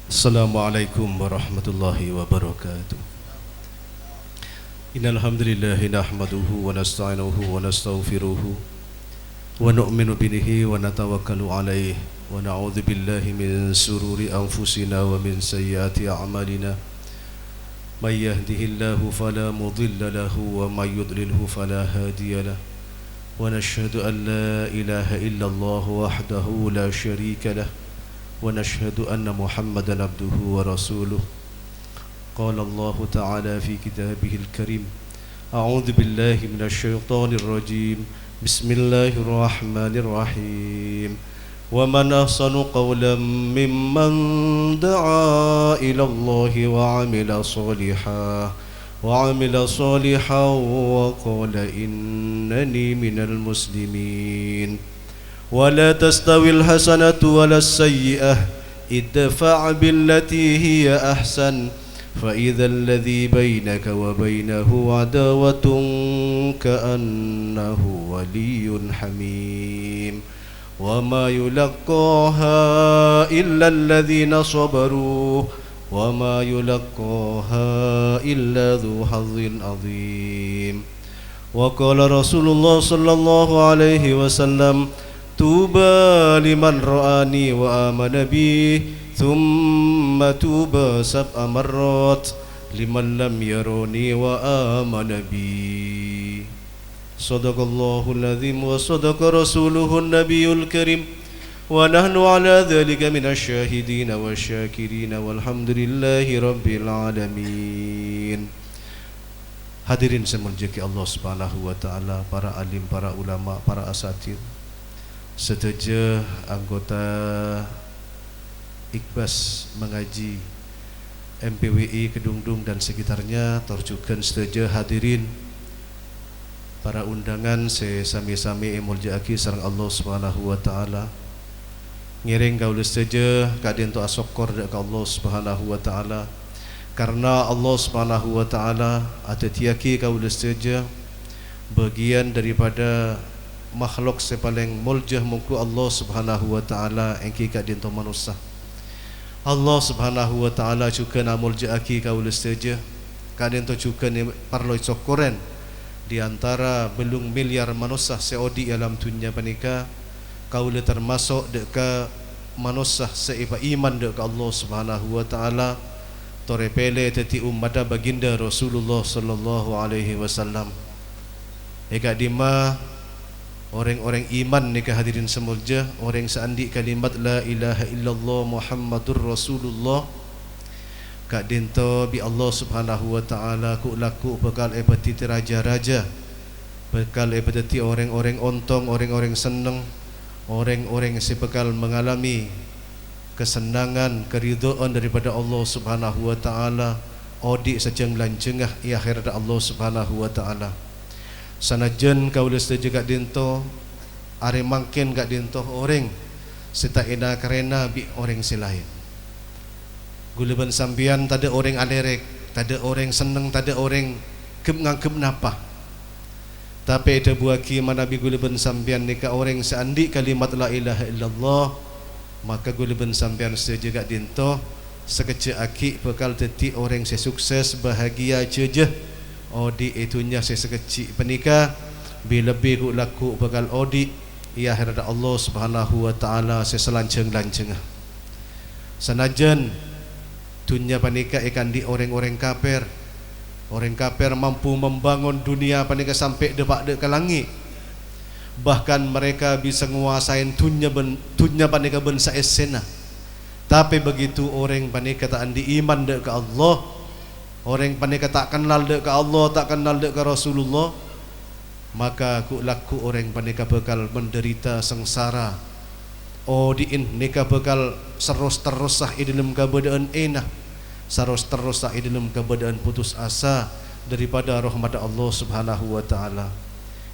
Assalamualaikum warahmatullahi wabarakatuh. Innal hamdalillah nahmaduhu wa nasta'inuhu wa nastaghfiruhu wa nu'minu bihi wa natawakkalu alayhi wa na'udzu billahi min sururi anfusina wa min sayyiati a'malina. May yahdihillahu fala mudilla lahu wa may yudlilhu fala hadiya lahu. Wa nashhadu an la ilaha illallah wahdahu la syarika lahu. ونشهد أن محمدا عبده ورسوله. قال الله تعالى في كتابه الكريم: أعوذ بالله من الشيطان الرجيم. بسم الله الرحمن الرحيم. ومن أحسن قولا ممن دعا إلى الله وعمل صالحا وقال إنني من المسلمين. ولا تستوي الحسنة ولا السيئة ادفع بالتي هي أحسن فإذا الذي بينك وبينه عداوة كأنه ولي حميم وما يلقاها إلا الذين صبروا وما يلقاها إلا ذو حظ عظيم. وقال رسول الله صلى الله عليه وسلم: Tuba liman ra'ani wa amana bi thumma tuba sab'a marrat liman lam yarani wa amana bi. Sadaqallahul azim wa sadaqa rasuluhun nabiyul karim wa nahnu ala dhalika minasy syahidin wasyakirin walhamdulillahi rabbil alamin. Hadirin semuljaki Allah Subhanahu wa taala, para alim, para ulama, para asatidz, seteja anggota Ikhbas mengaji MPWI Kedungdung dan sekitarnya, terjugan seteja hadirin para undangan sesami-sami emuljaaki sareng Allah Subhanahu wa taala. Ngiring kaula seteja kadien to asokor dak ka Allah Subhanahu wa taala, karena Allah Subhanahu wa taala ada tiaki kaula seteja bagian daripada makhluk sepaling muljah mungku Allah Subhanahu wa taala engki kadinto manusia. Allah Subhanahu wa taala juga namuljaaki kaula seteja kadinto juga ni parloi cokoren di antara belung miliar manusia seodi alam dunia panika, kaula termasuk deka manusia seiba iman deka Allah Subhanahu wa taala, torepele teti ummata baginda Rasulullah sallallahu alaihi wasallam. Eka dima orang-orang iman nikah hadirin semulja, orang seandi kalimat la ilaha illallah Muhammadur Rasulullah kak dinto bi Allah Subhanahu wa taala ku laku bekal ebati raja-raja, bekal ebati orang-orang ontong, orang-orang seneng, orang-orang sebekal mengalami kesenangan, keridhaan daripada Allah Subhanahu wa taala, odi sajeng lanjengah i akhirat Allah Subhanahu wa taala. Sanajan kaula setuju kak dinto are mangkin kak dinto orang sita ina karena bi orang silain guleban sambian tada orang alerek, tada orang seneng, tada orang ngangkep napa, tapi ada buaki manabi guleban sambian nika orang seandi kalimat la ilaha illallah, maka guleban sambian setuju kak dinto sekecil aki bekal teti orang sesukses bahagia jejeh odi itunya sesekecil penikah bila lebih ku laku bakal odi ya akhirat Allah Subhanahu wa taala seselanceng-lanceng. Sanajan dunia panika ikan di orang-orang kafir, orang kafir mampu membangun dunia panika sampai depak ke langit, bahkan mereka bisa menguasai dunia panika bensa esena. Tapi begitu orang panika tak andi iman dek ke Allah, orang panika tak kenal dek ke Allah, tak kenal dek ke Rasulullah, maka ku laku orang panika bekal menderita sengsara. Diin nika bekal serus terusah i dalam keadaan enah, serus terusah i dalam keadaan putus asa daripada rahmat Allah Subhanahu wa taala.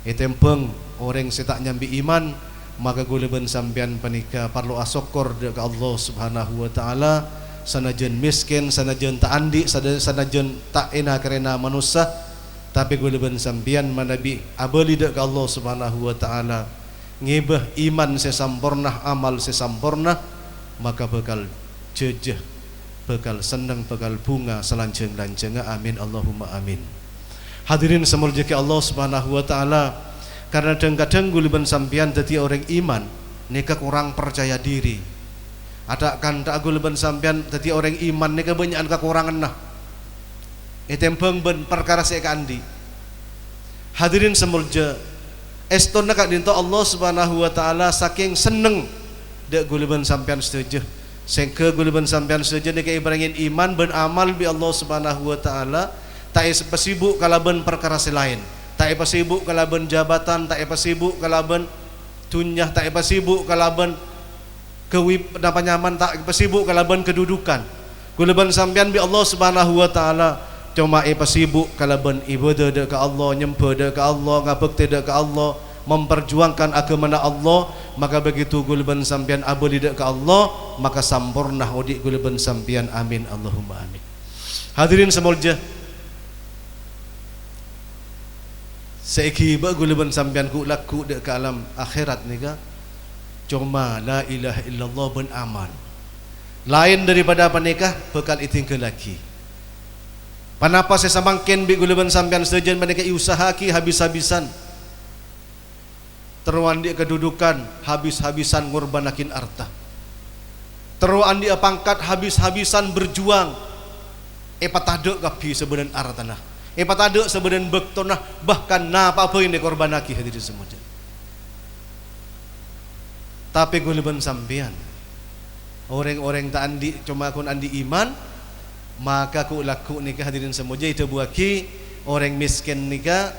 Etempeng orang setak nyambi iman, maka guleben sampean panika perlu asokor dek ke Allah Subhanahu wa taala. Sanajan miskin, sanajan tak andi, sanajan tak enak karena manusia, tapi guleben sampean manabi abali dek ke Allah Subhanahu wa taala, ngibah iman sesampurna, amal sesampurna, maka bakal jejeh bekal senang, bekal bunga selanjeng-lanjengnya. Amin Allahumma amin. Hadirin semulja ke Allah Subhanahu wa taala, karena kadang-kadang guliban sampean dadi orang iman nika kurang percaya diri. Ada kan tak guliban sampean dadi orang iman nika banyak kekurangan nah. Etembeng ben perkara sekandi. Hadirin semulja, estona kak dinto Allah Subhanahu wa taala saking seneng dek guliban sampean setuju. Sehingga guliban sampean setuju nika ibarangin iman ben amal bi Allah Subhanahu wa taala. Tak pasibuk kalaban perkara selain, tak pasibuk kalaban jabatan, tak pasibuk kalaban dunyah, tak pasibuk kalaban kewip apa nyaman, tak pasibuk kalaban kedudukan. Kulaban sampean bi Allah Subhanahu wa taala cuma pasibuk kalaban ibadah dekat Allah, nyembah dekat Allah, ngabekti dekat Allah, memperjuangkan agama Allah, maka begitu kulaban sampean abadi dekat Allah, maka sampurna udik kulaban sampean. Amin Allahumma amin. Hadirin semulja, saiki ba guliban sampean ku laku dek ke alam akhirat nika cuma la ilaha illallah ben aman. Lain daripada apa nikah bekal itingke lagi. Panapa saya samangken bi guliban sampean sejen menika usaha ki habis-habisan. Teruan di kedudukan habis-habisan ngurbanakin harta. Teruan di pangkat habis-habisan berjuang. Patade kapi sebenan artanah. Patade sebenan bektonah, bahkan apa-apa yang dikorbanaki hadirin semua. Tapi guliban sampean orang-orang tak andi cuma kun andi iman, maka ku laku nikah hadirin semua itu buaki orang miskin nikah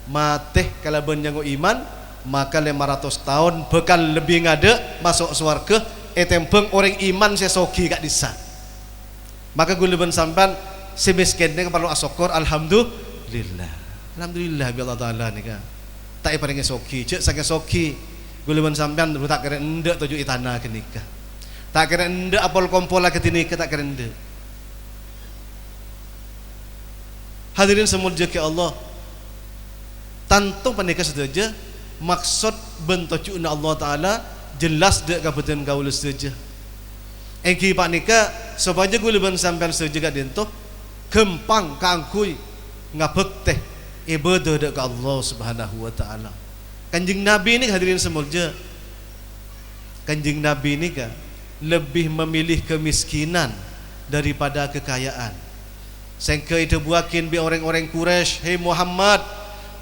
mateh kalaban yang iman, maka 500 tahun bekal lebih ngade masuk surga. Tempeng orang iman sesoki kak disa. Maka guliban sampean si miskinnya perlu asyukur alhamdulillah. Alhamdulillah bi Allah taala nika. Tak paring soki, cek saking soki guliban sampean tak kira endek tuju itana ke nikah. Tak kira endek apol kompola ke nikah, tak kira endek. Hadirin semulja ke Allah, tantu panika sedaja maksud bentukna Allah taala jelas dek kabutan kaula sedaja. Engki pak nikah supaya guliban sampean sedaja gak dentuh gempang kangkui ngabek teh ibadah dekat Allah Subhanahu wa taala. Kanjeng Nabi ini hadirin semulja, Kanjeng Nabi ini kan lebih memilih kemiskinan daripada kekayaan. Sehingga itu buakin bi orang-orang Quraisy, "Hei Muhammad,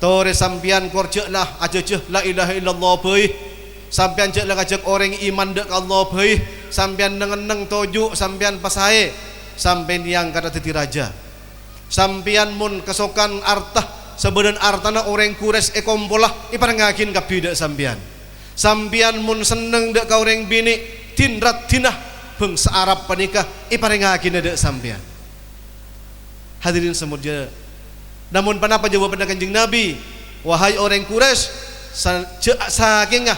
tore sampian korjeklah ajejeh la ilaha illallah bae. Sampian jeklah ajak orang iman dekat Allah bae. Sampian nengeneng toju sampian pasae. Sampai yang kata titi raja, sampian mun kesokan artah sebenan artana orang Quraisy kompolah iparengakin kabidak sampian. Sampian mun seneng dek ka orang bini tinrat tinah bangsa Arab panikah iparengakin dek sampian. Hadirin semua, namun panapa jawaban Kanjeng Nabi, wahai orang Quraisy, saking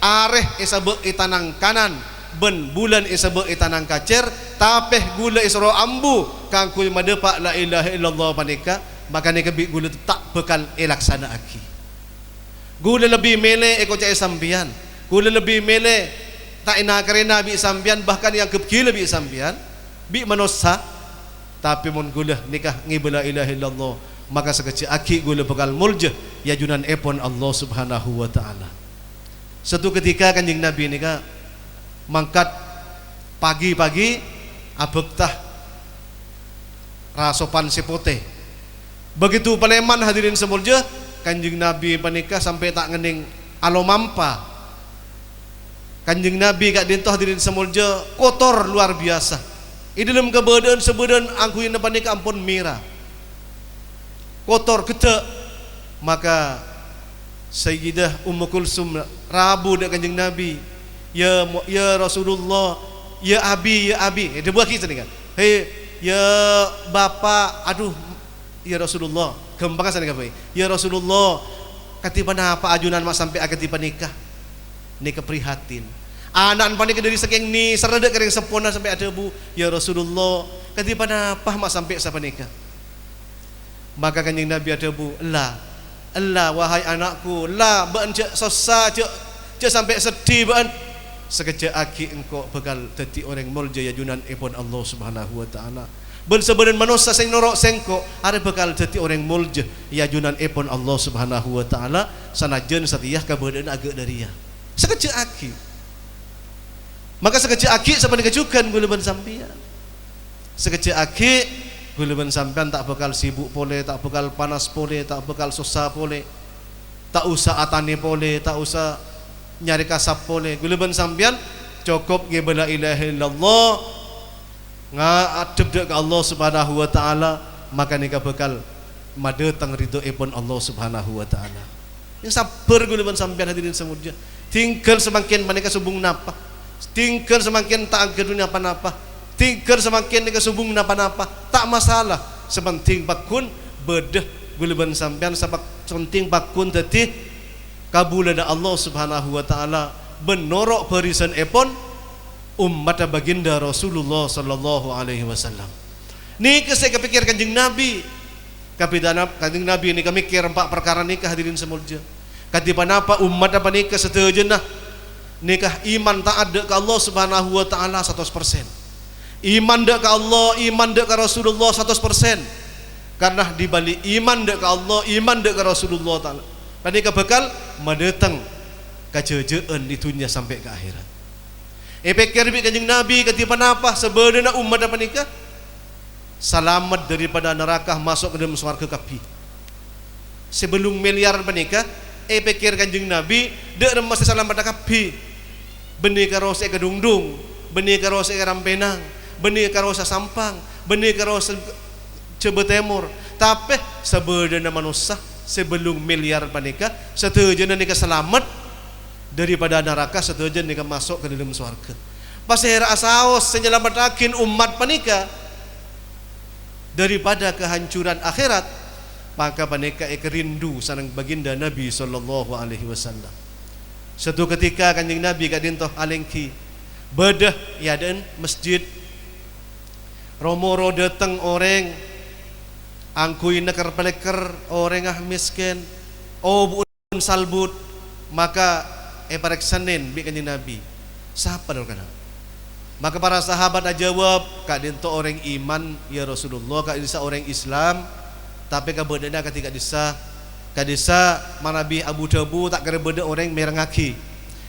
areh isabe itanang kanan ben bulan isabe itanang kacer tapeh gula isro ambu kangku madepak la ilaha illallah panika, maka nika gula tak bekal elaksana aki. Gula lebih mele eko cai sampian, gula lebih mele tak ina karena bi sampian, bahkan yang kegila bi sampian bi manosa, tapi mun gula nikah ngibla ilaha illallah, maka sekecil aki gula bekal mulja ya junan epon Allah Subhanahu wa taala. Satu ketika Kanjeng Nabi nikah mangkat pagi-pagi abektah rasopan sipote. Begitu paleman hadirin semulja, Kanjeng Nabi panika sampai tak ngening alomampa. Kanjeng Nabi kak dintoh hadirin semulja kotor luar biasa. Ini dalam keberadaan sebedan angkuin panika ampun mira. Kotor ketek. Maka Sayyidah Ummu Kulsum rabu dak Kanjeng Nabi, ya Rasulullah, ya Abi, dia buat kisah ni kan, hei ya Bapak, aduh ya Rasulullah, kembangan sana kan, ya Rasulullah, katipan apa ajunan mak sampai akatipan nikah prihatin, anak panik dari saking ni serada kering sempurna sampai ada bu, ya Rasulullah, katipan apa mak sampai siapa nikah, maka Kanjeng Nabi ada bu, Allah wahai anakku, lah ben cek sosa cek sampai sedih ben. sekejap aki engkau bakal jadi orang mulja ya junan ipun Allah Subhanahu wa taala. Ben sebenarnya manusia sing norok sengko are bakal jadi orang mulja ya junan ipun Allah Subhanahu wa taala sanajan satiyah kabeudaan agak dari ya. Sekejap aki. Maka sekejap aki sampai kejukan guluban sampian. Sekejap aki guluban sampean tak bakal sibuk pole, tak bakal panas pole, tak bakal susah pole, tak usah atane pole, tak usah nyari kasap pole. Guluban sampean cukup ge la ilaha illallah ngadep ke Allah Subhanahu wa taala, maka nika bakal madetang ridho ipun Allah Subhanahu wa taala. Yang sabar guluban sampean hadirin semua. Tinggal semakin manika subung napa, tinggal semakin tak ke dunia apa-apa, tinggal semakin nika subung napa-napa, tak masalah. Sepenting bakun bedah guluban sampean sabak penting bakun tadi kabulana Allah Subhanahu wa taala benorok barisan epon umat baginda Rasulullah sallallahu alaihi wasallam. Ni saya kepikir kanjeng Nabi. Kanjeng Nabi ni mikir empat perkara nikah hadirin semulja. Katiba napa umat apa nikah setejenah nikah iman tak ada ke Allah Subhanahu wa taala 100%. Iman dak ke Allah, iman dak ke Rasulullah 100%. Karena di balik iman dak ke Allah, iman dak ke Rasulullah taala. Panika bakal mendatang kejejaan di dunia sampai ke akhirat. Pikir bi kanjeng Nabi katiba napa sebenarnya umat apa nikah selamat daripada neraka masuk ke dalam surga kapi. Sebelum miliar panika pikir kanjeng Nabi dak masih selamat kapi. Benih karo se kedungdung, benih karo se rampenang, benih karo se sampang, benih karo se cebetemur. Tapi sebenarnya manusia sebelum miliar panika setujuan nikah selamat daripada neraka, setujuan nikah masuk ke dalam surga. Pasir asaos senyelamatkan umat panika daripada kehancuran akhirat, maka panika rindu sanang baginda Nabi sallallahu alaihi wasallam. Suatu ketika kanjeng Nabi kadintoh alengki bedah ya dan masjid romoro datang orang angkui nekar peleker orang miskin bun salbut, maka parek Senin bi kanjeng Nabi siapa dong kana. Maka para sahabat jawab kak dinto orang iman ya Rasulullah, kak disa orang Islam, tapi kabedana ketika disa kadisa manabi Abu Dhabu tak kira beda orang merengaki,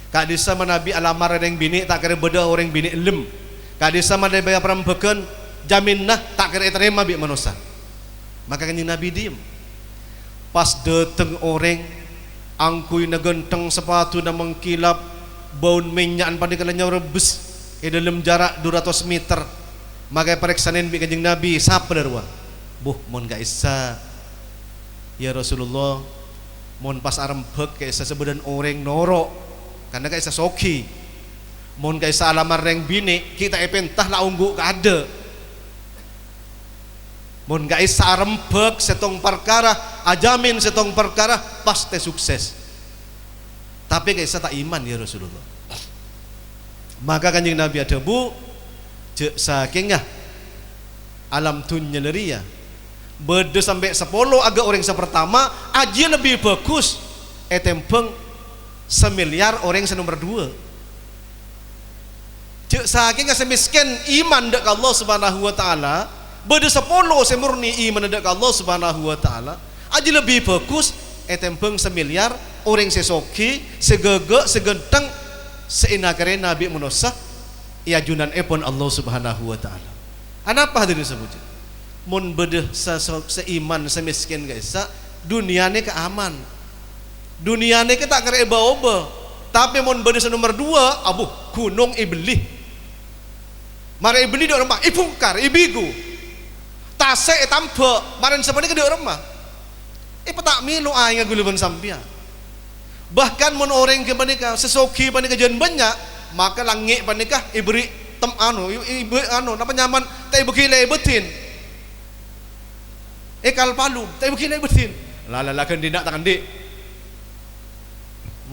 kadisa manabi alamar orang bini tak kira beda orang bini lem, kadisa manabi perambekan jaminnah tak kira terima bi manusia. Maka kanjeng Nabi diem. Pas dateng orang angkui negenteng sepatu na mengkilap baun minyak panikalanya rebus dalam jarak 200 meter. Maka periksanin bi kanjeng Nabi sapa darwa buh mon gak isa ya Rasulullah, mon pas arembek kaisa sebedan orang norok karena kaisa soki, mon kaisa alamar reng bini kita epentah la unggu kada, mon kaisa arembek setong perkara ajamin setong perkara pasti sukses, tapi kaisa tak iman ya Rasulullah. Maka kanjeng Nabi ada bu sakingah alam dunya leria beda sampai 10 agak orang sepertama aja lebih bagus tembeng semiliar orang nomor 2. Cek saking semiskin iman dak Allah Subhanahu wa taala beda 10 semurni iman dak Allah Subhanahu wa taala aja lebih bagus tembeng semiliar orang sesoki segege segenteng seinakare Nabi manusia ya junan epon Allah Subhanahu wa taala. Anapa hadirin sebut mun bedeh seiman semiskin guys, duniane ke aman, duniane ke tak kira oba-oba, tapi mun bedeh nomor 2 abuh gunung iblis, mara iblis dok remah ibungkar ibigu tase tambe maran sebenarnya ke dok remah petak milu aing guluban sampian. Bahkan mun orang ke panika sesoki panika jan banyak, maka langit panika ibri tem ibu napa nyaman tak ibu kile betin kal palu tak ibu kile betin la kan dindak tangan dik.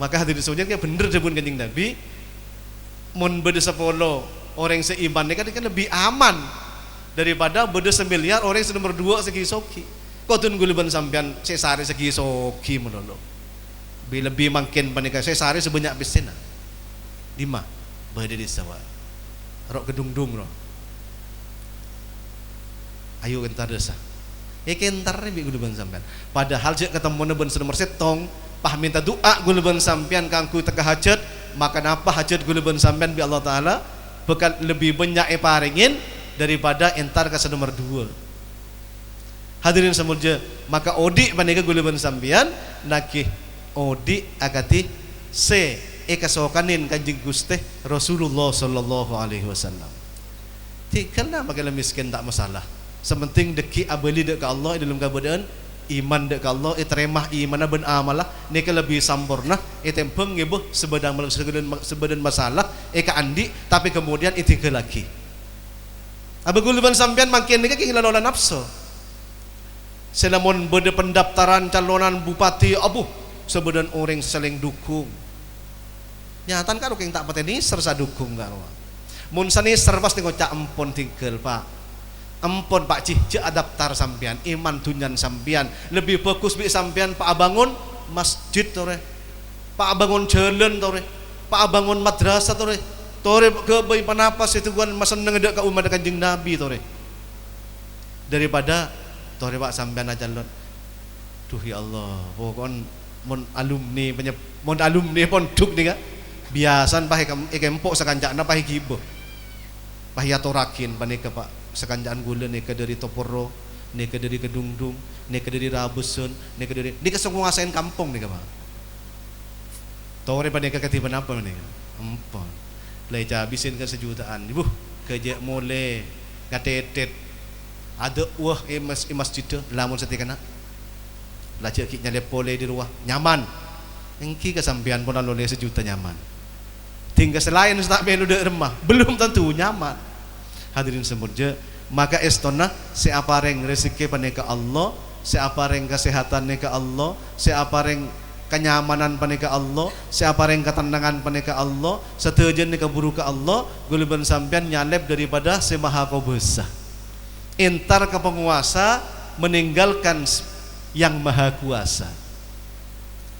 Maka hadirin sekalian bener debun kanjeng Nabi mun beda 10 orang seiman kan lebih aman daripada beda 9 orang nomor 2 segi soki. Kau tun guluban sampean sesare segi soki melolo. Lebih makin panika sesare sebanyak bisena 5. Berde di sawa. Rok kedung-dung ro. Ayo kentar desa. Kentar ni guluban sampean. Padahal jek ketemu ben senomor setong, pah minta doa guluban sampean kangku teka hajat, maka napa hajat guluban sampean bi Allah taala bekal lebih banyak paringin daripada entar ke senomor 2. Hadirin semulja, maka odi paneka guluban sampean nakih odi akati se kasokanin Kanjeng Gusti Rasulullah sallallahu alaihi wasallam. Tikana magala miskin tak masalah. Sementing deki abeli dek ke Allah dalam keadaan iman dek ke Allah teremah iman ben amalah ni ke lebih sempurna tempeng ngebuh sebedan masalah ka andi tapi kemudian itu ke lagi. Abaguluban sampean makin ni ke ngilalola nafsu. Selamun berde pendaftaran calonan bupati abuh sebedan orang saling dukung. Nyatan kan yang tak pateni sersa dukung kan. Mun sani serpas tengok cak empon tinggal Pak. Empon Pak Cih je adaptar sampean iman tunyan sampean lebih fokus bi sampean Pak bangun masjid tore. Pak bangun jalan tore. Pak bangun madrasah tore. Tore ke bayi panapas itu kan maseneng dek ka umat Kanjeng Nabi tore. Daripada tore Pak sampean aja lot. Duh ya Allah, pokon mun alumni ponduk ni ka. Biasan pahe empok sakancana pahe gibo. Pahe atorakin panika Pak sakanjaan gula nika dari Toporo, nika dari Kedungdung, nika dari Rabusun, nika dari nika sok nguasain kampung nika Pak. Tore panika katiban apa nika? Empon. Lai habisin ke sejutaan. Ibu kerja mole ngatetet. Ada wah masjid lamun setikana. Lajak ki nyale pole di ruah nyaman. Engki kesampian pun lalu sejuta nyaman. Tinggal selain tak melu dek remah belum tentu nyaman. Hadirin semurja, maka estona seapareng rezeki paneka Allah, seapareng kesehatan neka Allah, seapareng kenyamanan paneka Allah, seapareng ketenangan paneka Allah, setujan neka buruk ke Allah, guluban sampean nyalep daripada semaha kubesa. Entar ke penguasa meninggalkan yang maha kuasa.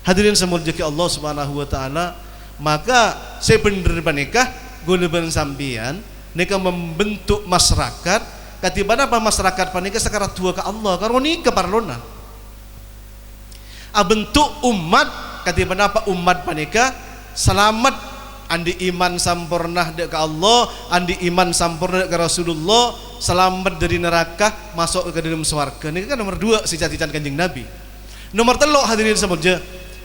Hadirin semurja ke Allah Subhanahu wa taala, maka sebenar paneka guluban sampean nika membentuk masyarakat katibana apa masyarakat panika sekarang tua ke Allah karo nika parlona bentuk umat katibana apa umat panika selamat andi iman sampurna dek ke Allah andi iman sampurna dek ke Rasulullah selamat dari neraka masuk ke dalam swarga. Ini kan nomor 2 cita-cita Kanjeng Nabi. Nomor 3 hadirin semua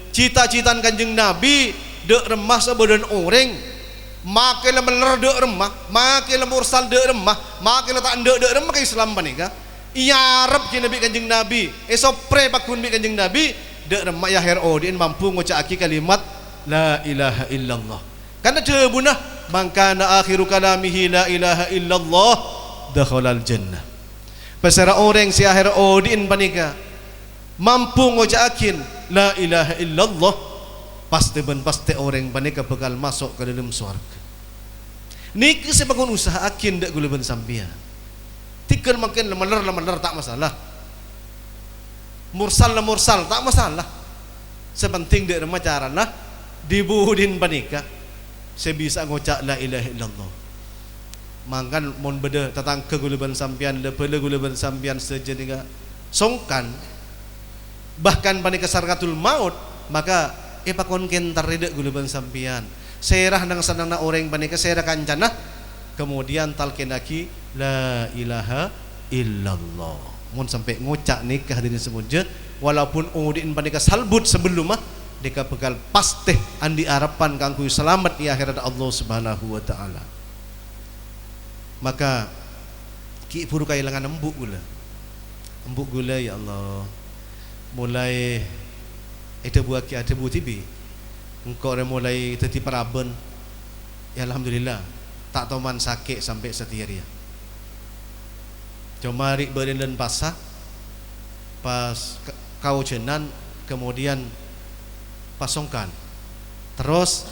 cita-cita Kanjeng Nabi dek remah sebadan orang makin bener dek remah makin mursal dek remah makin tak dek remah ke Islam panika iya Arab ki Nabi Kanjeng Nabi esopre pakun bi Kanjeng Nabi dek remah ya herodin mampu ngucapake kalimat la ilaha illallah karena jebunah mangkana akhiru kalamihi la ilaha illallah dakhalal jannah. Pasara orang si herodin panika mampu ngucapakin la ilaha illallah pasti orang panika bakal masuk ke dalam surga. Niki sebagai usaha akin dak gula ben sampean. Tikar makin lemeler tak masalah. Mursal tak masalah. Sepenting dak remah carana dibuhudin panika sebisa ngucap la ilaha illallah. Mangkan mon beda tatangke gula ben sampean lepele gula ben sampean sejenika songkan bahkan panika sarkatul maut maka pakon kentar ridek guluban sampian serah nang sanang na orang panika serah kancana kemudian talkenaki la ilaha illallah mun sampai ngucak nikah hadirin semuanya walaupun udin panika salbut sebelum deka bekal pasti andi harapan kangku selamat di akhirat Allah Subhanahu wa taala. Maka ki puru kailangan embuk gula ya Allah mulai itu buat ki ada tibi engkau mulai teti paraben ya alhamdulillah tak toman sakit sampai setiria cuma rik berinden pasah pas kau jenan kemudian pasongkan terus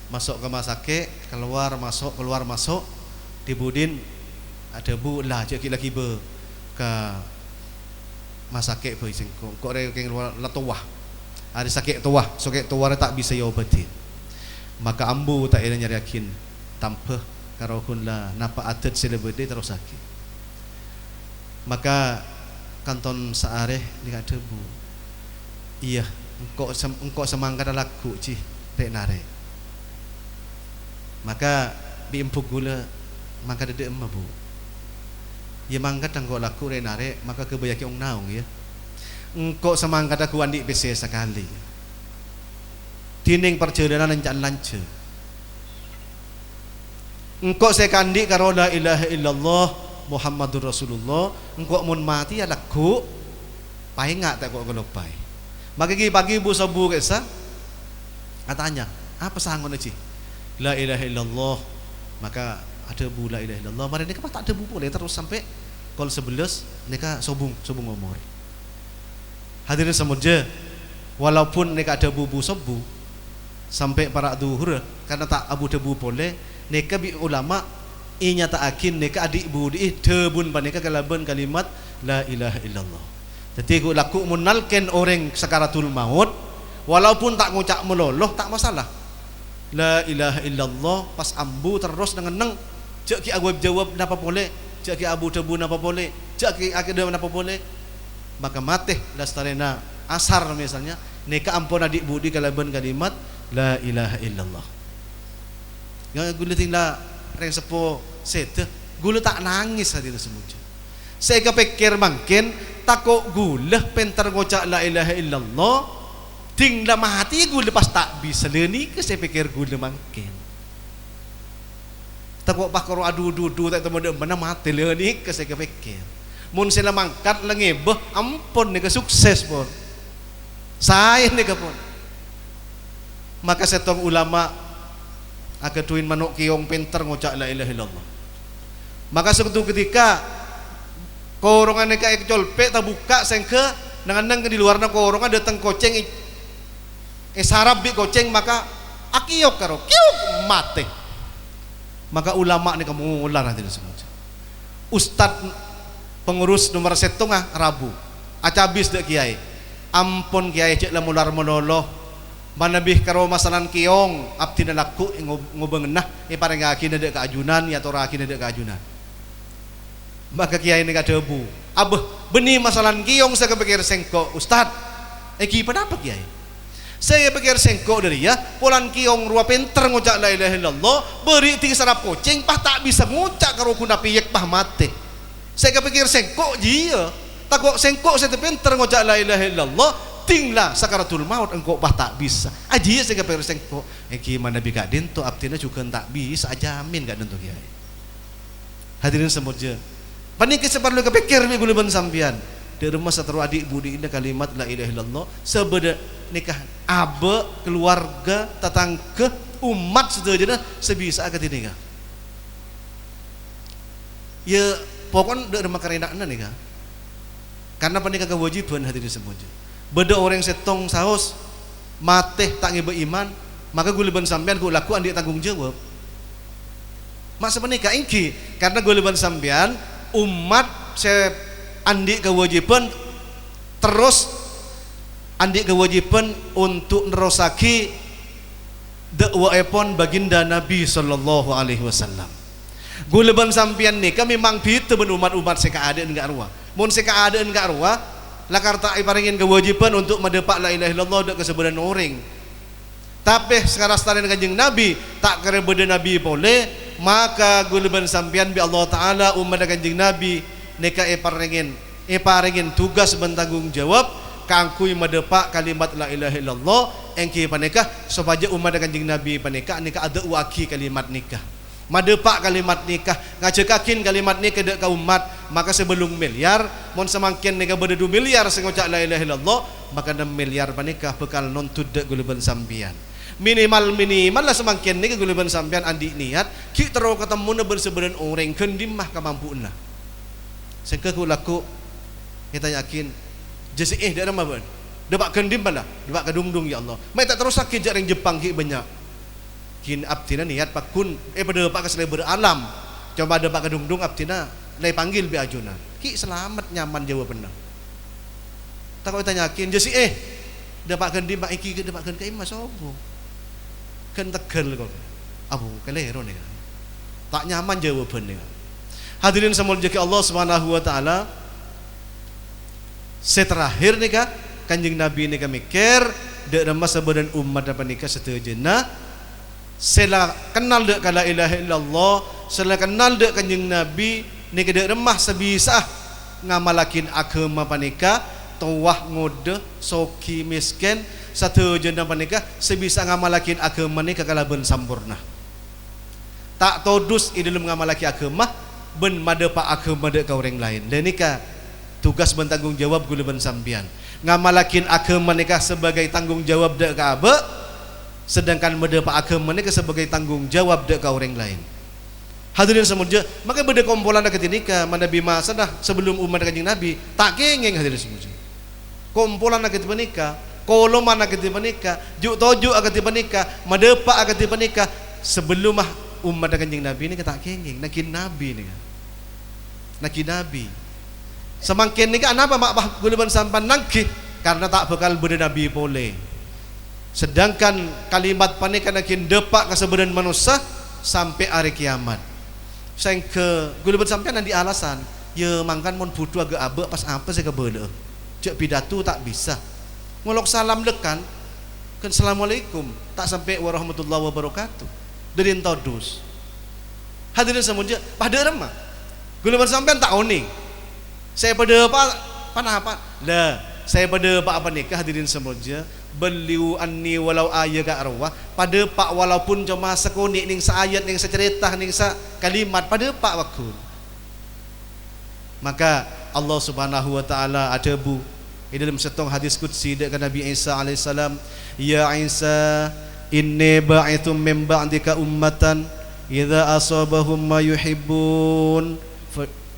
masuk ke rumah sakit keluar masuk dibudin ada bu lah cek lagi be ke masakit pe singkong kok re keluar latuah ada sakit tuah tak bisa ya obati maka ambu tak ada nyari yakin tanpa karo kunla napa atet selebede terus sakit. Maka kanton saareh nika debu. Iya, engkau semangka laku ci dek nare. Maka biempuk gula maka dede emma bu. Ya mangkat engkau laku dek nare maka kebayaki ong naung ya. Engkau semangka aku andi bese sekali. Tining perjalanan lancar. Engkau sekandi karo la ilaha illallah Muhammadur Rasulullah. Engkau mun mati ya laku paingat tak kok gelopai. Maka pagi ibu sabu kesa katanya apa sangon aja la ilaha illallah, maka ada bu la ilaha illallah mari nika tak ada bu boleh terus sampai kol 11 nika sobung umur. Hadirin semuanya, walaupun nika ada bu sobu sampai para duhur karena tak abu debu boleh nika bi ulama inyata akin nika adik bu di debun panika kalaban kalimat la ilaha illallah. Jadi aku laku menalken orang sakaratul maut walaupun tak ngucap meloloh tak masalah. La ilaha illallah pas ambu terus dengan neng cek ki aku jawab napa boleh, cek ki abu debu napa boleh, cek ki akidam napa boleh. Maka mati lastarena asar misalnya neka ampun adik budi kalaban kalimat la ilaha illallah. Yang gula tinggal reng sepo sete gula tak nangis hadirin semuanya. Saya kepikir mungkin takut gula pentar ngocak la ilaha illallah tinggal mati gula pas tak bisa leni ke saya pikir gula mungkin takut pakaro adu tak temu mana mati leni ke saya kepikir mun sila mangkat lengebeh ampun nih ke sukses pun saya nih ke pun maka setong ulama agak tuin manuk kiong pentar ngocak la ilaha illallah. Maka suatu ketika korongan neka colpe tak buka sengke nang di luar na korongan datang koceng sarap bi koceng maka akiyok karo kiuk mate. Maka ulama ni kamu ular nanti semua. Ustad pengurus nomor setengah Rabu acabis dek kiai ampun kiai cek lah mular menoloh manabih karo masalan kiong abdi laku ngobengenah pareng akin dek keajunan ya tora akin dek keajunan. Maka kiai ini gak debu abah benih masalah kiong saya kepikir sengkok ustad ki penapa kiai saya pikir sengkok dari ya polan kiong rua penter ngucap la ilaha illallah beri tiga sarap koceng pah tak bisa ngucap karo kuna piyek pah mate saya kepikir sengkok jia takut sengkok saya penter ngucap la ilaha illallah tinglah sakaratul maut engkau pah tak bisa aji saya kepikir sengkok ki mana bi gak dento abtina juga tak bisa ajamin gak dento kiai. Hadirin semuanya panik seperlu kepikir mi guliban sampian di rumah satu adik budi ini kalimat la ilaha illallah sebeda nikah abe keluarga tetangga umat sedejana sebisa akad nikah ya pokon de rumah karenakna nikah karena panik kewajiban hadirin semuanya beda orang setong saos mateh tak ngibe iman maka guliban sampian ku laku andi tanggung jawab masa menikah ingki karena guliban sampian umat saya andi kewajiban terus andi kewajiban untuk nerosaki dakwah epon baginda Nabi sallallahu alaihi wasallam. Guleban sampian ni kami memang bitu ben umat seka ada enggak arwah. Mun seka ada enggak arwah lakar tak iparingin kewajiban untuk mendepak la ilaha illallah dak keseberan orang. Tapi sekarang setelah kanjeng Nabi tak kira beda Nabi boleh maka guleban sampian bi Allah Taala umat kanjeng Nabi neka eparingin tugas bertanggung jawab kangkui medepak kalimat la ilaha illallah engki paneka supaya umat kanjeng Nabi paneka nika ada waki kalimat nikah madepak kalimat nikah ngajekakin kalimat nikah dek ka umat maka sebelum miliar mon semangkin nika beda 2 miliar sing ngucap la ilaha illallah maka 6 miliar paneka bekal nontut dek guleban sampian minimal lah semangkin nika guleban sampian andi niat ki terus ketemu na berseberan orang kendimah kemampuan sehingga ku laku kita yakin jesi daerah mana dapat kendim mana dapat kedungdung ya Allah mai tak terus sakit jarang Jepang ki banyak kin abdina niat pakun pada dapat keseleber alam coba dapat kedungdung abdina lay panggil bi ajuna ki selamat nyaman jawabanna tak kau tanya yakin jesi dapat kendim iki dapat kendim mas obo kan tegel kok abu kelero nih Tak nyaman jawaban ni. Hadirin semua jeki Allah Subhanahu wa taala. Seterakhir ni ka Kanjeng Nabi ni ka mikir dek remah sebadan umat apa nikah seterjena sela kenal dek la ilaha illallah, sela kenal dek Kanjeng Nabi ni ka dek remah sebisa ngamalakin agama panika tawah ngode soki miskin seterjena panika sebisa ngamalakin agama ni kekalaban sampurna. Tak todus i dalam ngamalaki agama ben mada pak agama dek ka orang lain. Dan nikah tugas bertanggung jawab gula ben sampian ngamalakin agama nikah sebagai tanggung jawab dek ka abe, sedangkan mada pak agama nikah sebagai tanggung jawab dek ka orang lain. Hadirin semuanya, maka beda kumpulan ketika Nabi masa dah sebelum umat Kanjeng Nabi tak kengeng hadirin semuanya. Kumpulan ketika nikah, koloman ketika nikah, juk tojuk ketika nikah, mada pak ketika nikah sebelum umat Kanjeng Nabi ni tak kengeng nakin Nabi ni. Nakin Nabi. Semakin ni kan apa mak gulaban sampan nangki karena tak bakal bernabi boleh. Sedangkan kalimat panika nakin depak keseberan manusia sampai hari kiamat. Sayang ke gulaban sampai nanti alasan ya mangkan mon butuh agak abe pas apa saya kebele. Cek pidato tak bisa. Ngolok salam dekan kan assalamualaikum tak sampai warahmatullahi wabarakatuh. Dari todus. Hadirin semuanya pada remah. Gulaban sampai tak oning. Saya pada apa lah saya pada apa nikah hadirin semuanya beliau anni walau ayat ka arwah pada pak walaupun cuma sekonik ning seayat ning secerita ning kalimat pada pak waktu. Maka Allah Subhanahu wa taala ada bu di dalam setong hadis qudsi dari Nabi Isa alaihissalam, ya Isa inni ba'ithum min ba'dika ummatan idza asabahum ma yuhibbun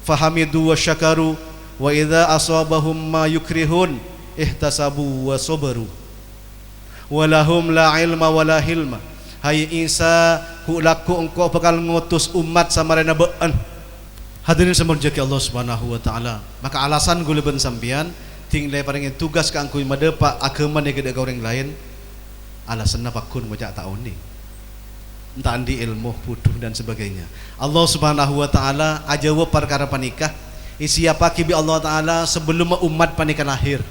fahamidu wa syakaru wa idza asabahum ma yukrihun ihtasabu wa sabaru walahum la ilma wala hilma. Hai Isa, hulaku engkau bakal ngutus umat samarena beun. Hadirin semua jeki Allah Subhanahu wa taala. Maka alasan gula ben sampean tinggal paringin tugas ka angkui madepa agama ni kedek orang lain. Alasan apa kun mojak tak oni. Entah andi ilmu putuh dan sebagainya. Allah Subhanahu wa taala ajawab perkara panikah siapa kibi Allah taala sebelum umat panika lahir.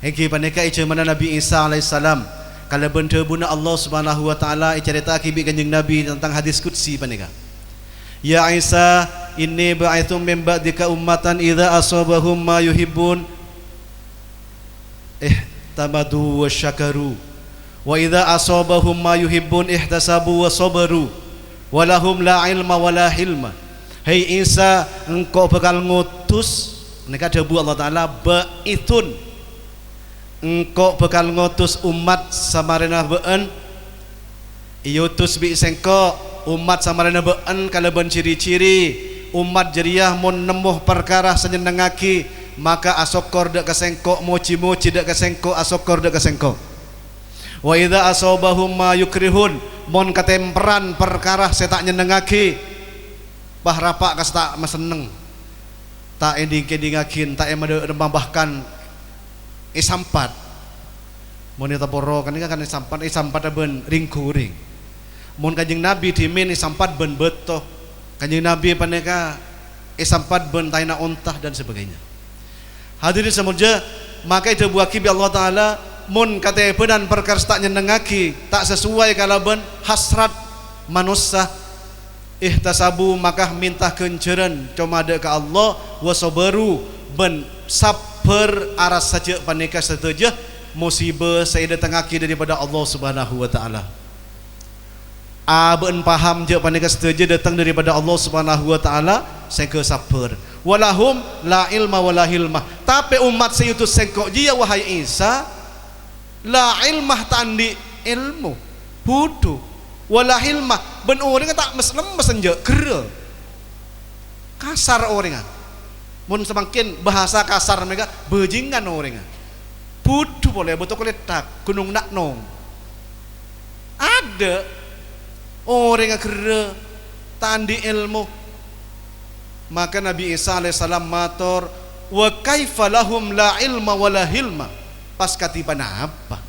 Engki panika ica mana Nabi Isa alaihissalam kalau benda buna Allah Subhanahu wa taala cerita kibi Kanjeng Nabi tentang hadis qudsi panika. Ya Isa inni ba'ithum min ba'dika ummatan idza asabahum ma yuhibbun ihtamadu wa syakaru wa idza asabahum ma yuhibbun ihtasabu wa sabaru walahum la ilma wala hilma. Hei Isa, engkau bakal ngutus mereka debu Allah taala baitun engkau bakal ngutus umat samarena beun iutus bi sengko umat samarena beun kalau ben ciri-ciri umat jeriah mun nemuh perkara senyenengaki maka asokor dak kasengko moci-moci dak kasengko asokor dak kasengko. Wa idza asabahum ma yukrihun mon katemperan perkara saya tak nyenengaki bah rapak kas tak meseneng tak ending-endingakin tak bahkan isampat mun eta poro kan isampat ben ringkuring mun Kanjeng Nabi dimin isampat ben betoh Kanjeng Nabi paneka isampat ben taina ontah dan sebagainya. Hadirin semuanya maka itu buaki bi Allah taala mun kate benan perkara tak nyenengaki tak sesuai kalaban hasrat manusia ihtasabu maka minta kenceran cuma ada ke Allah wasabaru ben sabar aras saja panika saja musibah saya datangaki daripada Allah Subhanahu wa taala. Ben paham je panika saja datang daripada Allah Subhanahu wa taala saya ke sabar. Walahum la ilma wala hilma. Tapi umat saya itu sengkok dia wahai Isa la ilmah tandi ilmu bodoh wala hilmah ben orang tak lemes senja kera kasar orang mun semakin bahasa kasar mereka bejingan orang bodoh boleh betul letak gunung nak nong ada orang kera tandi ilmu. Maka Nabi Isa alaihissalam matur wa kaifa lahum la ilma wala hilma pas katipan apa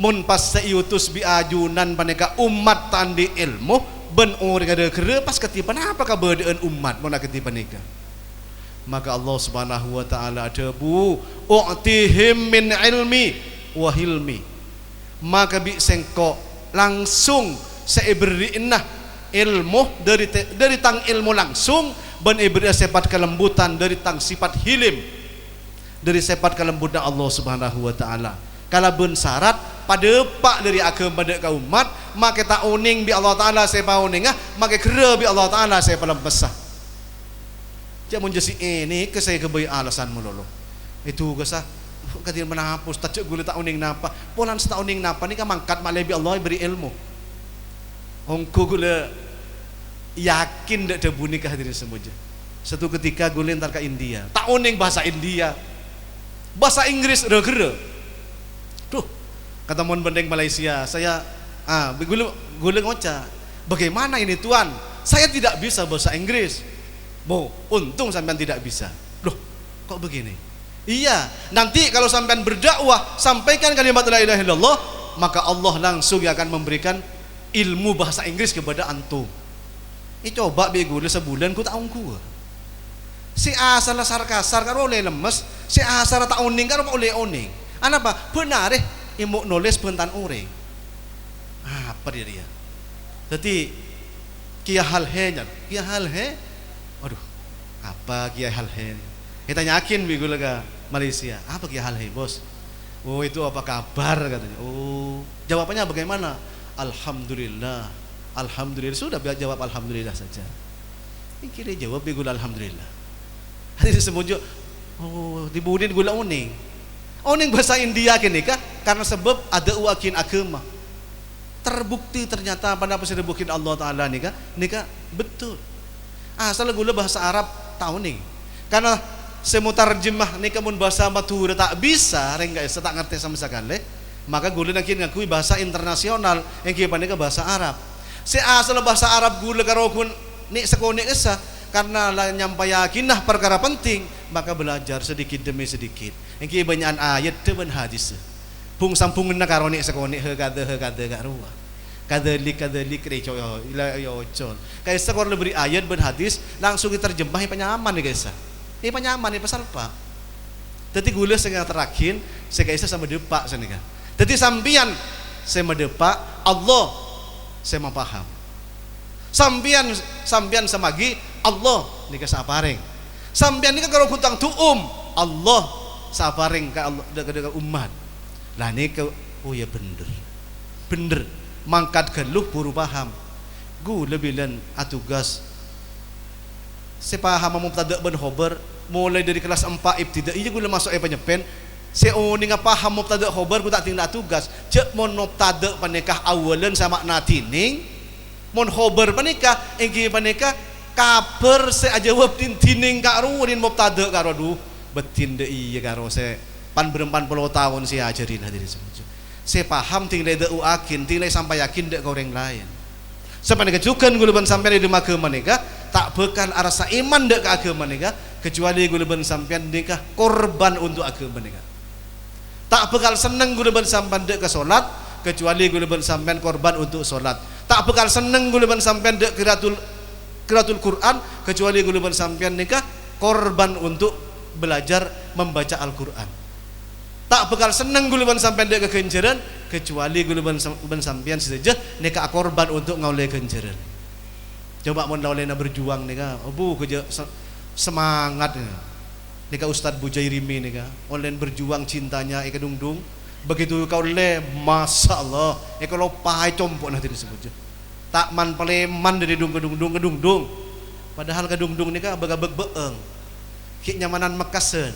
mun pas seiutus biajunan paneka umat tandi ilmu ben orang ada kera pas ketipan apa ka bedaan umat mun ketipan nikah. Maka Allah Subhanahu wa taala ada bu u'tihim min ilmi wa hilmi. Maka bi sengko langsung saya beri ilmu dari tang ilmu langsung ben ibri sifat kelembutan dari tang sifat hilim dari sifat kelembutan Allah Subhanahu wa taala. Kalau ben syarat pada pak dari agama pada kaum umat maka tak uning bi Allah taala saya uning maka kera bi Allah taala saya paling besar. Jangan jadi ini ke saya kebaik alasan melulu. Itu kesah kadir menahapus tak cek gula tak uning napa. Polan tak uning napa ni kan mangkat malebi Allah beri ilmu. Ongko gula yakin dak debu nikah hadirin semuanya. Satu ketika gula entar ke India, tak uning bahasa India, bahasa Inggris regere. Tuh kata mon bendeng Malaysia, saya gula ngoca. Bagaimana ini tuan? Saya tidak bisa bahasa Inggris. Bo, untung sampean tidak bisa. Loh, kok begini? Iya, nanti kalau sampean berdakwah, sampaikan kalimat la ilaha illallah, maka Allah langsung akan memberikan ilmu bahasa Inggris kepada antum. Coba bego sebulan ku tak ungku. Si asal kasar karo oleh lemes, si asal tak uning karo oleh oning. Ana apa? Benar ilmu nulis bentan orang. Apa dia? Jadi kia hal he. Aduh, apa kia hal he? Kita yakin bego lega Malaysia. Apa kia hal he, bos? Oh, itu apa kabar katanya. Oh, jawabannya bagaimana? Alhamdulillah, alhamdulillah. Sudah biar jawab alhamdulillah saja. Ini kira jawab gula alhamdulillah. Hadis semuanya. Oh, dibudin gula oning. Oning bahasa India kini kah? Karena sebab ada uakin agama. Terbukti ternyata pada apa bukin Allah Taala nikah betul. Asal gula bahasa Arab tahu nih. Karena semutar jemah nikah mun bahasa Madura tak bisa, rengga tak ngerti sama sekali. Maka gula nakin ngakui bahasa internasional yang kipan ke bahasa Arab. Si asal bahasa Arab gula karokun ni sekone esa karena lah nyampayakin nah perkara penting maka belajar sedikit demi sedikit. Yang kibanyakan ayat teban hadis. Pung sampungin na karone sekone he kade karuah. Kadalik reco yo col. Kayak sekor lebih ayat ben hadis langsung diterjemah penyaman nih guys. Ini penyaman nih pasal pak. Jadi gula setengah terakhir saya kaisa sama depak sana kan. Jadi sampian saya mendepak Allah saya mempaham. Sampian samagi Allah nikah sapareng. Sampian nikah kalau hutang tuum Allah sapareng ke Allah ke umat. Lah nikah oh ya bener mangkat geluh buru paham. Gula bilan atugas sepaham mubtada ben khobar mulai dari kelas 4 ibtidaiyah gula masuk penyepen. Seoni ngapaham mubtada khobar ku tak tindak tugas cek mon mubtada panikah awalan sama natining mon khobar panikah engki panikah kabar se ajawab tining karo rin mubtada karo duh betin de iya karo se pan berempan puluh tahun si ajarin hadirin semua se paham tinggal de uakin tinggal sampai yakin dek goreng lain sampai kejukan gula ban sampai di agama nikah tak bekal rasa iman dek ke agama nikah kecuali gula ban sampai nikah korban untuk agama nikah. Tak bekal seneng gula ban sampean dek ke salat kecuali gula ban sampean korban untuk salat. Tak bekal seneng gula ban sampean dek qiraatul Quran kecuali gula ban sampean nikah korban untuk belajar membaca Al-Quran. Tak bekal seneng gula ban sampean dek ke kenjeran kecuali gula ban sampean saja nikah korban untuk ngaulai kenjeran. Coba mun laulena berjuang nikah, obu kerja semangat nikah Ustadz Bujairimi nikah online berjuang cintanya dung begitu kau le masya Allah kalau pahai compok nanti disebut tak man paleman dari dung padahal kedung nikah bagabeg beeng kik nyamanan mekasen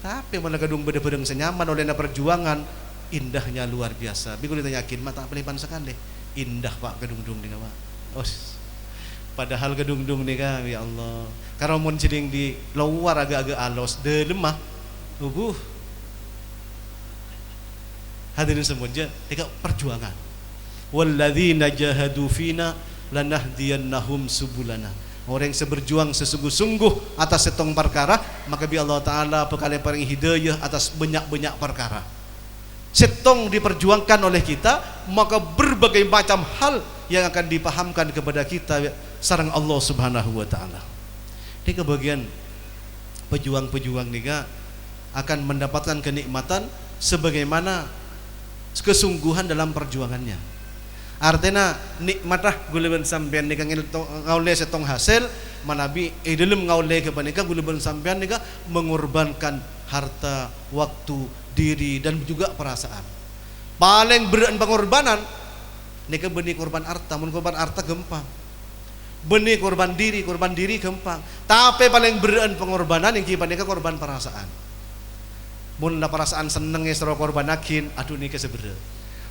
tapi malah kedung bedeng senyaman oleh perjuangan indahnya luar biasa bingung kita yakin mata pelipan sekali indah pak kedung nikah pak padahal gedung nikah ya Allah karena mun ceding di luar agak-agak alos de lemah hadirin semuanya nikah perjuangan walladzina jahadu fina lanahdiyannahum subulana orang yang berjuang sesungguh-sungguh atas setong perkara maka bi Allah Ta'ala bekal paring hidayah atas banyak-banyak perkara setong diperjuangkan oleh kita maka berbagai macam hal yang akan dipahamkan kepada kita sareng Allah Subhanahu wa taala. Ini kebagian pejuang-pejuang niga akan mendapatkan kenikmatan sebagaimana kesungguhan dalam perjuangannya. Artinya nikmatah guleban sampean nika ngaule setong hasil manabi dalam ngaule kepada nika guleban sampean nika mengorbankan harta, waktu, diri dan juga perasaan. Paling berat pengorbanan nika benih korban harta, mun korban harta gampang. Benih korban diri gampang. Tapi paling berat pengorbanan yang kipan nika korban perasaan. Mun la perasaan seneng esro korbanakin, aduh nika seberat.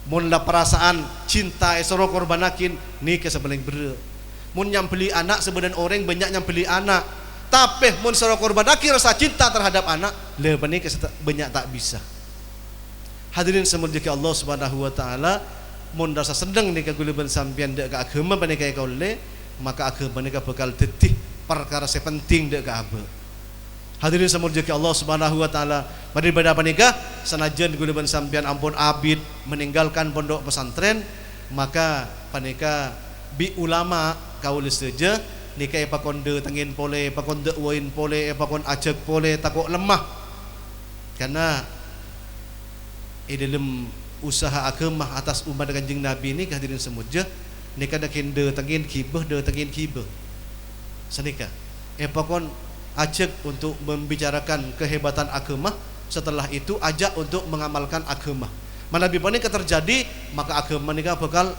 Mun la perasaan cinta esro korbanakin, nika sebeling berat. Mun nyambeli anak sebenarnya orang banyak nyambeli anak. Tapi mun esro korbanakin rasa cinta terhadap anak, lebih nika banyak tak bisa. Hadirin semuanya Allah Subhanahu wa taala, mun rasa seneng nika guleban sampean dek ka agama panika kaule, maka agama nika bakal tetih perkara sepenting dek ka abah. Hadirin semuanya Allah Subhanahu wa taala, daripada panika sanajan guleban sampean ampun abid meninggalkan pondok pesantren, maka panika bi ulama kaule saja nika epakonde tengin pole, epakonde wain pole, epakon ajak pole takok lemah. Karena dalam usaha agama atas umat Kanjeng Nabi ini hadirin semuanya nika dakin de tengin kibah senika epakon ajak untuk membicarakan kehebatan agama, setelah itu ajak untuk mengamalkan agama. Mana bipane terjadi, maka agama nika bakal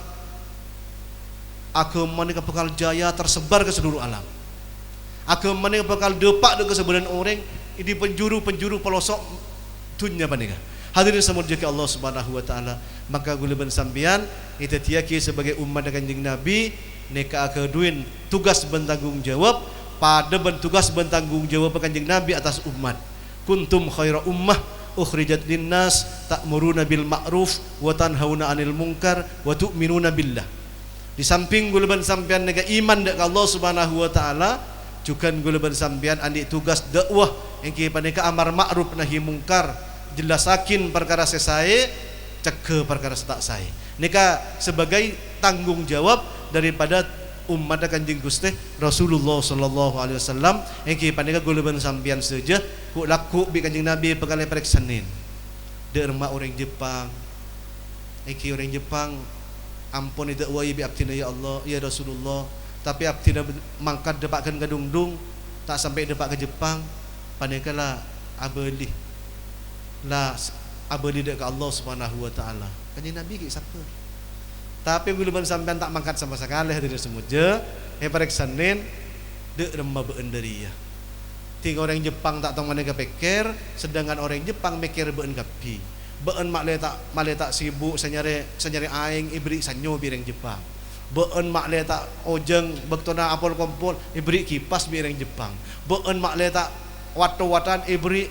jaya tersebar ke seluruh alam. Agama nika bakal depak ke sebagian orang di penjuru pelosok dunia panika. Hadirin semuanya Allah Subhanahu wa taala, maka guleban sampean itu tiaki sebagai umat Kanjeng Nabi nika akaduin tugas bertanggung jawab pada tugas bertanggung jawab Kanjeng Nabi atas umat. Kuntum khaira ummah ukhrijat linnas ta'muruna bil ma'ruf wa tanhauna 'anil munkar wa tu'minuna billah. Di samping guleban sampean nika iman dak Allah Subhanahu wa taala, juga guleban sampean andi tugas dakwah engke panika amar ma'ruf nahi mungkar, jelasakin perkara sesae, cegah perkara setak sae. Nika sebagai tanggung jawab daripada umat Kanjeng Gusti Rasulullah sallallahu alaihi wasallam engke panika guleban sampean saja ku laku bi Kanjeng Nabi pekale perek Senin. Derma orang Jepang. Engke orang Jepang ampun itu wa bi abdina ya Allah ya Rasulullah, tapi abdina mangkat depakkeun ka dungdung tak sampai depak ke Jepang panika lah abeli lah abadi dekat Allah Subhanahu wa taala. Kanjeng Nabi ki saper. Tapi guleban sampean tak mangkat sama sekali hadirin semuanya. Parek Senin dek remba beun dari ya. Tiga orang Jepang tak tahu mana kepikir, sedangkan orang Jepang mikir beun kapi. Beun mak le tak sibuk senyari aing ibri sanyo bireng Jepang. Beun mak le tak ojeng bektona apol kompol ibri kipas bireng Jepang. Beun mak le tak watu-watan ibri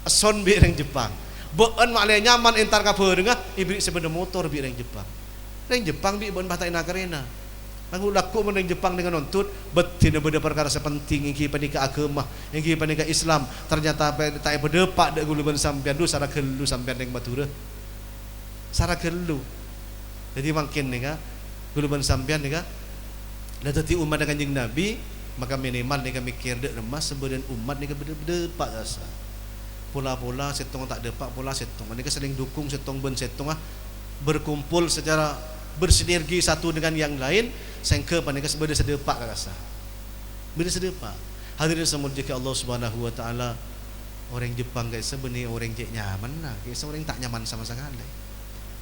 son bireng Jepang. Beun mak le nyaman entar ka beurengah ibri sebeda motor bireng Jepang. Reng Jepang bi beun bahta ina karena. Lagu laku meneng Jepang dengan nuntut betina beda perkara sepenting ingki panika agama, ingki panika Islam. Ternyata tak bedepak dak guleban sampean du sara gelu sampean ning batura. Sara gelu. Jadi makin nika guleban sampean nika da tadi umat Kanjeng Nabi, maka minimal nika mikir dak remas sebenarnya umat nika bedepak asa. Pola-pola setong tak depak pola setong. Nika saling dukung setong ben setong berkumpul secara bersinergi satu dengan yang lain sehingga panika sebeda sedepak rasa. Beda sedepak. Hadirin semuanya Allah Subhanahu wa taala, orang Jepang guys sebenarnya orang je nyaman nah, guys orang tak nyaman sama sekali.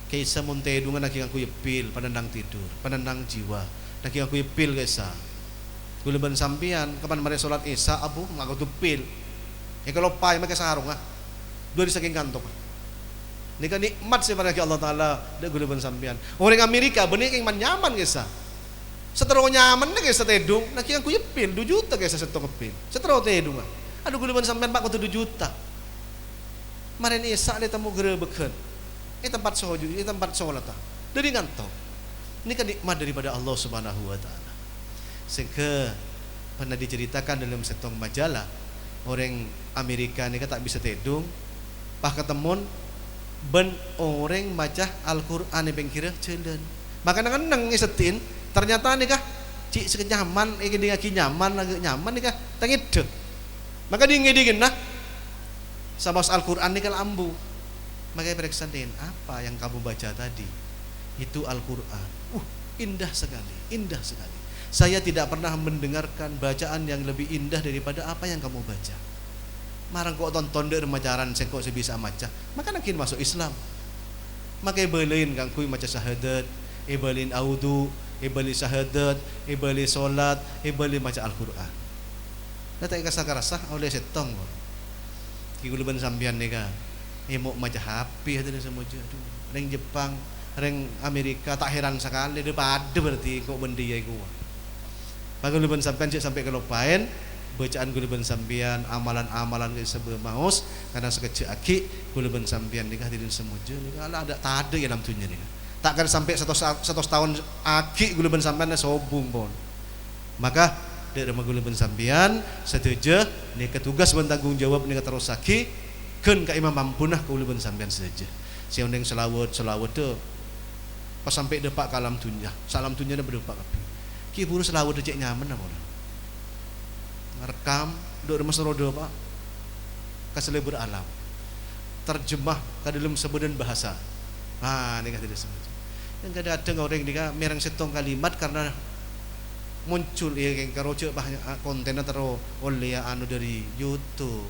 Kaisa monte dungan nak aku yepil panandang tidur, panandang jiwa. Nak aku yepil guys. Guleban sampean kapan mari salat Isya abu ngaku tupil. Ya kalau pai make sarung ah. Dua di saking kantok. Nika nikmat sebenarnya Allah Ta'ala dak guleban sampean. Orang Amerika benih yang nyaman guys. Setero nyaman guys setedung, nak yang ku yepil 2 juta guys setero kepil. Setero tedung. Aduh guleban sampean Pak ku 2 juta. Maren Isa le tamu gerebekeun. Tempat soju, tempat salat. Dari ngantong. Nika nikmat daripada Allah Subhanahu wa taala. Sehingga pernah diceritakan dalam setong majalah orang Amerika nika tak bisa tedung, pak ketemun ben orang maca Al-Qur'an yang kira celen Maka nang ngisetin ternyata nikah cik sekenyaman iki ngaki nyaman lagi nyaman nikah tangide. Maka dingin nah sama Al-Qur'an nikah ambu. Maka periksa apa yang kamu baca tadi? Itu Al-Qur'an. Indah sekali, indah sekali. Saya tidak pernah mendengarkan bacaan yang lebih indah daripada apa yang kamu baca. Marang kok tonton dek remajaran saya kok bisa maca. Maka nakin masuk Islam. Maka ibelin kang kuy maca syahadat, ibelin audu, ibeli syahadat, ibeli solat, ibeli maca Al-Qur'an. Datang kasah-kasah oleh setong. Ki guluban sampean nika. Mau maca HP hadirin semuanya. Aduh, ring Jepang, ring Amerika tak heran sekali daripada berarti kok bendia iku. Maka guluban sampean sampai ke lopain bacaan guluban sampean amalan-amalan ke sebelah maus karena sekecil aki guluban sampean nikah hadirin semuanya nika ada tade ya dalam dunia nika. Takkan sampai 100 tahun aki guluban sampean sobung pun. Maka dari guluban sampean setuju nika tugas bertanggung jawab nika terus aki keun ka imam mampunah guluban sampean saja. Siang deng selawat tu pas sampai depak ke alam dunia. Salam dunia dah berdepak kabeh. Ki buru selawat cek nyaman apa? Rekam duk remes rodo Pak. Kaselebur alam. Terjemah ke dalam sebutan bahasa. Nika tidak sebut. Yang kadang-kadang orang nika merang setong kalimat karena muncul ya yang karoce banyak konten atau oleh anu dari YouTube.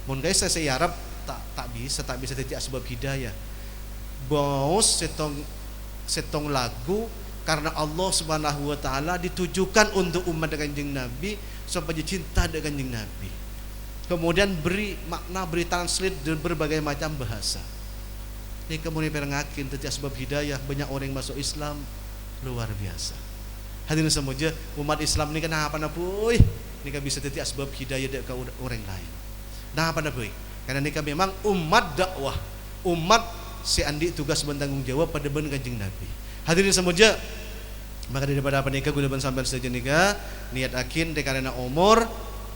Mun guys saya Arab tak bisa tidak sebab hidayah. Bos setong lagu karena Allah Subhanahu wa taala ditujukan untuk umat Kanjeng Nabi supaya cinta dengan Kanjeng Nabi. Kemudian beri makna, beri translate dengan berbagai macam bahasa. Ini kemudian perengakin tidak sebab hidayah banyak orang yang masuk Islam luar biasa. Hadirin semuanya umat Islam ini kenapa napuy? Nika bisa tidak sebab hidayah ke orang lain. Nah apa napuy? Karena nika memang umat dakwah, umat si andi tugas bertanggung jawab pada ben Kanjeng Nabi. Hadirin semuanya, maka daripada apa nikah gula sampean saja nikah niat akin karena umur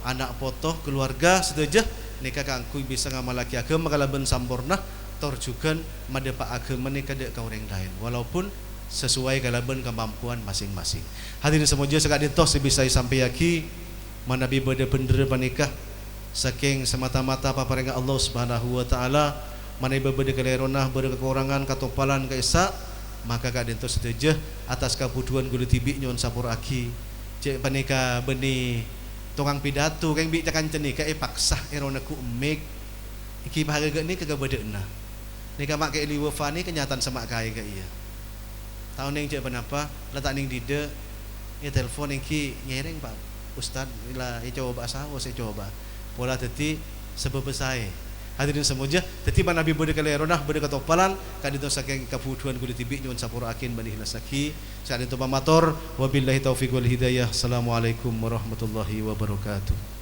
anak potoh keluarga setuju nikah kangku bisa ngamalaki agama kalaban sampurna torjukan madepa agama nikah dek ka orang lain walaupun sesuai kalaban kemampuan masing-masing. Hadirin semuanya sekali tos bisa sampai yaki manabi bade bener panikah saking semata-mata paparenga Allah Subhanahu wa taala manabi bade keleronah bade kekurangan katopalan kaisa maka kadin to setuju atas kabutuhan gulu tibi nyon sapur aki cek panika beni tukang pidato kang bi cakan cenika paksa eronaku mek iki bahagia ni kagak bedeuna nika mak ke liwafani kenyataan sama kai ka iya tahun yang cek kenapa letak ning dide ya telepon iki nyereng Pak Ustad ila coba sawo saya coba pola teti sebab saya hadirin semuanya teti mana nabi bode kaleronah bode katopalan kadito saking kabutuhan kudu tibi nyon sapura akin bani hilasaki saat itu pamator wabillahi taufiq wal hidayah. Assalamualaikum warahmatullahi wabarakatuh.